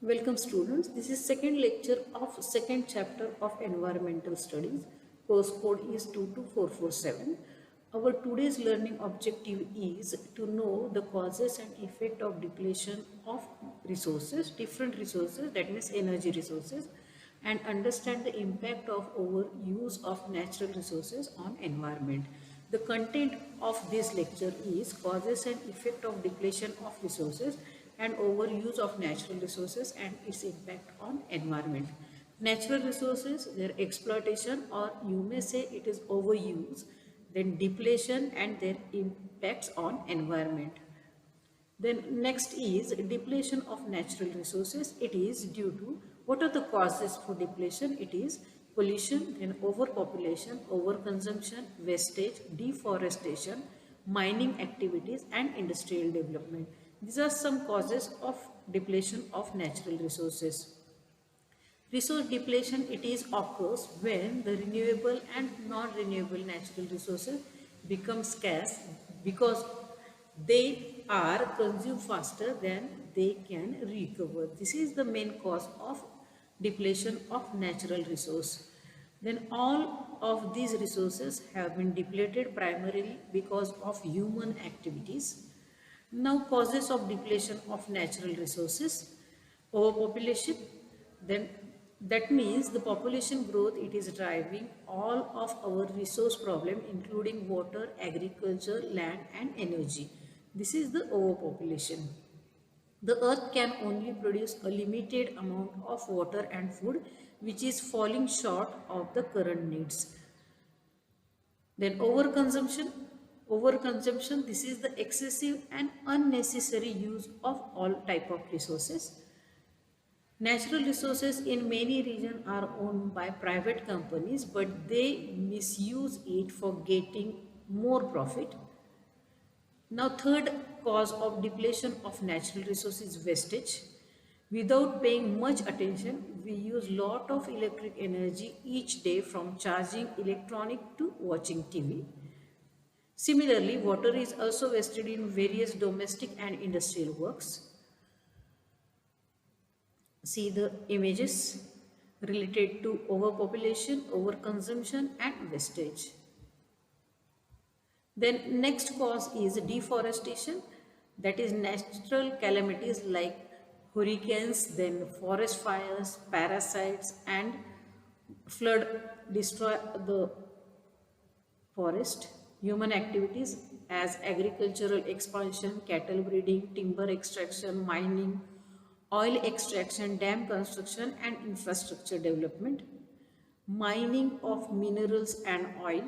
Welcome students. This is second lecture of second chapter of environmental studies. Course code is 22447. Our today's learning objective is to know the causes and effect of depletion of resources, different resources, that means energy resources, and understand the impact of overuse of natural resources on environment. The content of this lecture is causes and effect of depletion of resources and overuse of natural resources and its impact on environment. Natural resources, their exploitation, or you may say it is overuse, then depletion and their impacts on environment. Then next is depletion of natural resources. It is due to, what are the causes for depletion? It is pollution, then overpopulation, overconsumption, wastage, deforestation, mining activities and industrial development. These are some causes of depletion of natural resources. Resource depletion, it is occurs when the renewable and non-renewable natural resources become scarce because they are consumed faster than they can recover. This is the main cause of depletion of natural resource. Then all of these resources have been depleted primarily because of human activities. Now causes of depletion of natural resources: overpopulation. Then that means the population growth, it is driving all of our resource problem, including water, agriculture, land and energy. This is the overpopulation. The earth can only produce a limited amount of water and food, which is falling short of the current needs. Then overconsumption, this is the excessive and unnecessary use of all type of resources. Natural resources in many regions are owned by private companies, but they misuse it for getting more profit. Now, third cause of depletion of natural resources is wastage. Without paying much attention, we use lot of electric energy each day, from charging electronic to watching TV. Similarly, water is also wasted in various domestic and industrial works. See the images related to overpopulation, overconsumption and wastage. Then next cause is deforestation, that is natural calamities like hurricanes, then forest fires, parasites and flood destroy the forest. Human activities as agricultural expansion, cattle breeding, timber extraction, mining, oil extraction, dam construction and infrastructure development, mining of minerals and oil.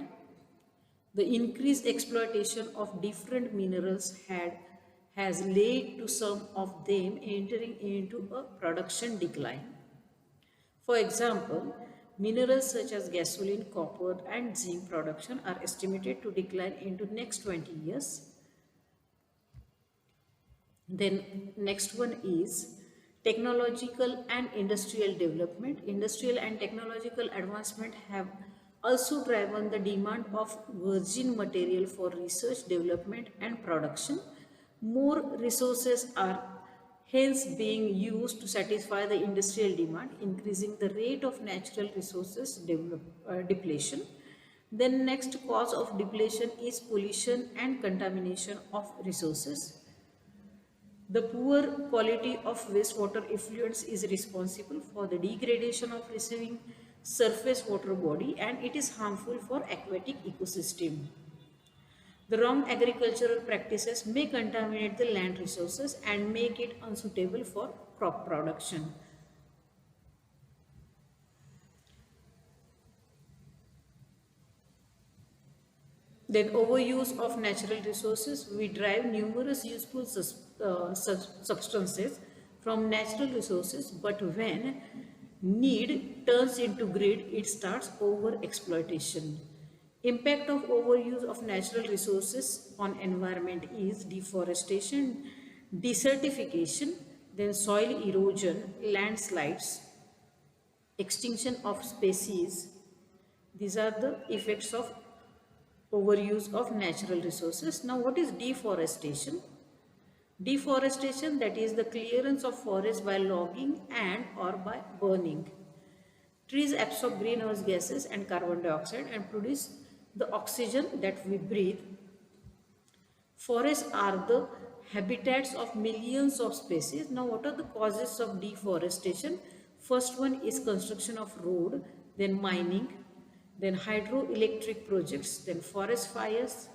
The increased exploitation of different minerals has led to some of them entering into a production decline. For example, minerals such as gasoline, copper and zinc production are estimated to decline into next 20 years. Then next one is technological and industrial development. Industrial and technological advancement have also driven the demand of virgin material for research, development and production. More resources are hence being used to satisfy the industrial demand, increasing the rate of natural resources depletion. Then next cause of depletion is pollution and contamination of resources. The poor quality of wastewater effluents is responsible for the degradation of receiving surface water body, and it is harmful for aquatic ecosystem. The wrong agricultural practices may contaminate the land resources and make it unsuitable for crop production. Then overuse of natural resources, we drive numerous useful substances from natural resources, but when need turns into greed, it starts over exploitation. Impact of overuse of natural resources on environment is deforestation, desertification, then soil erosion, landslides, extinction of species. These are the effects of overuse of natural resources. Now, what is deforestation? Deforestation, that is the clearance of forest by logging and or by burning. Trees absorb greenhouse gases and carbon dioxide and produce the oxygen that we breathe. Forests are the habitats of millions of species. Now, what are the causes of deforestation? First one is construction of road, then mining, then hydroelectric projects, then forest fires.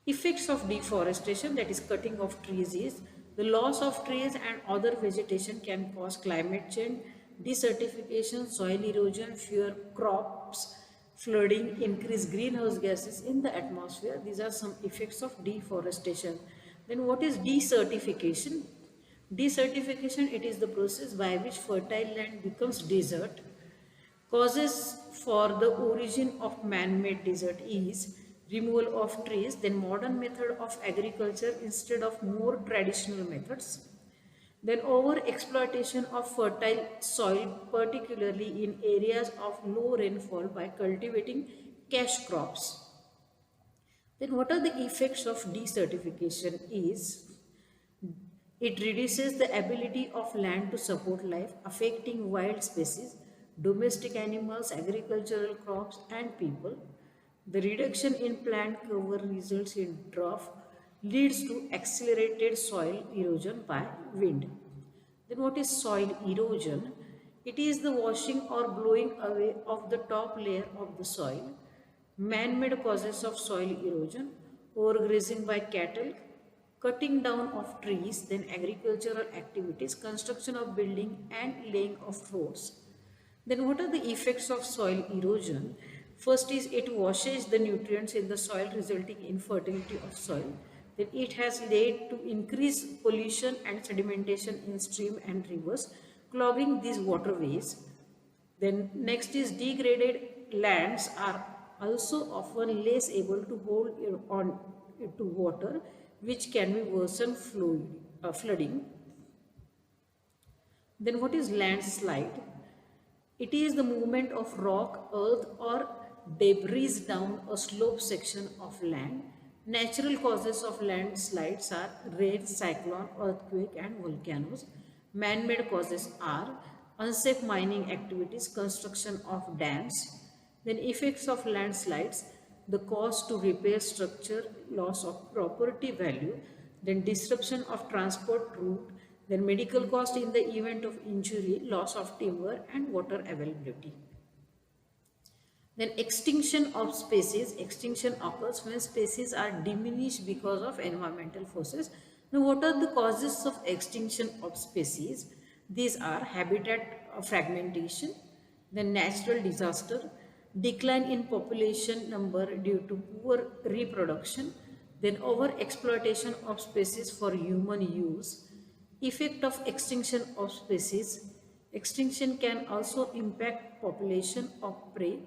Effects of deforestation, that is cutting of trees, is the loss of trees and other vegetation can cause climate change, desertification, soil erosion, fewer crops, flooding, increased greenhouse gases in the atmosphere. These are some effects of deforestation. Then what is desertification? Desertification, it is the process by which fertile land becomes desert. Causes for the origin of man-made desert is removal of trees, then modern method of agriculture instead of more traditional methods, then over exploitation of fertile soil, particularly in areas of low rainfall by cultivating cash crops. Then what are the effects of desertification is it reduces the ability of land to support life, affecting wild species, domestic animals, agricultural crops, and people. The reduction in plant cover results in drought, leads to accelerated soil erosion by wind. Then what is soil erosion? It is the washing or blowing away of the top layer of the soil. Man-made causes of soil erosion, overgrazing by cattle, cutting down of trees, then agricultural activities, construction of building and laying of roads. Then what are the effects of soil erosion? First is it washes the nutrients in the soil, resulting in fertility of soil. Then it has led to increased pollution and sedimentation in stream and rivers, clogging these waterways. Then next is degraded lands are also often less able to hold on to water, which can be worsen flooding. Then what is landslide? It is the movement of rock, earth or debris down a slope section of land. Natural causes of landslides are rain, cyclone, earthquake and volcanoes. Man-made causes are unsafe mining activities, construction of dams. Then effects of landslides, the cost to repair structure, loss of property value, then disruption of transport route, then medical cost in the event of injury, loss of timber and water availability. Then extinction of species. Extinction occurs when species are diminished because of environmental forces. Now what are the causes of extinction of species? These are habitat fragmentation, then natural disaster, decline in population number due to poor reproduction, then over exploitation of species for human use. Effect of extinction of species. Extinction can also impact population of prey,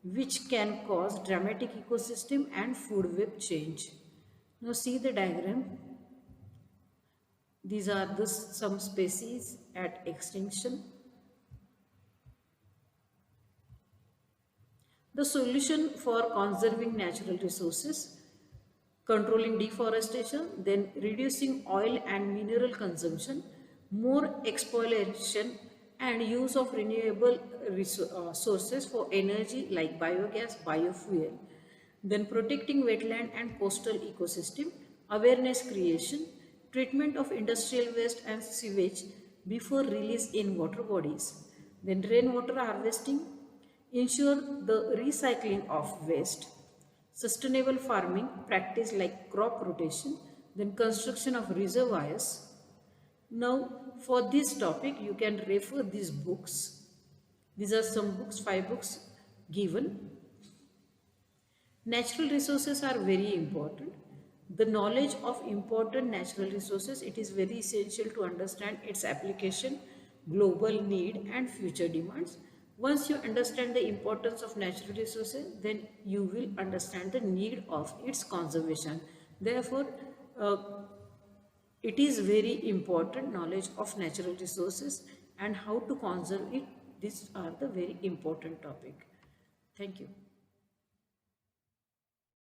which can cause dramatic ecosystem and food web change. Now see the diagram. These are some species at extinction. The solution for conserving natural resources: controlling deforestation, then reducing oil and mineral consumption, more exploitation and use of renewable sources for energy like biogas, biofuel, then protecting wetland and coastal ecosystem, awareness creation, treatment of industrial waste and sewage before release in water bodies, then rainwater harvesting, ensure the recycling of waste, sustainable farming practice like crop rotation, then construction of reservoirs. Now for this topic you can refer these books. These are some books, 5 books given. Natural resources are very important. The knowledge of important natural resources, it is very essential to understand its application, global need and future demands. Once you understand the importance of natural resources, then you will understand the need of its conservation. Therefore, it is very important knowledge of natural resources and how to conserve it. These are the very important topic. Thank you.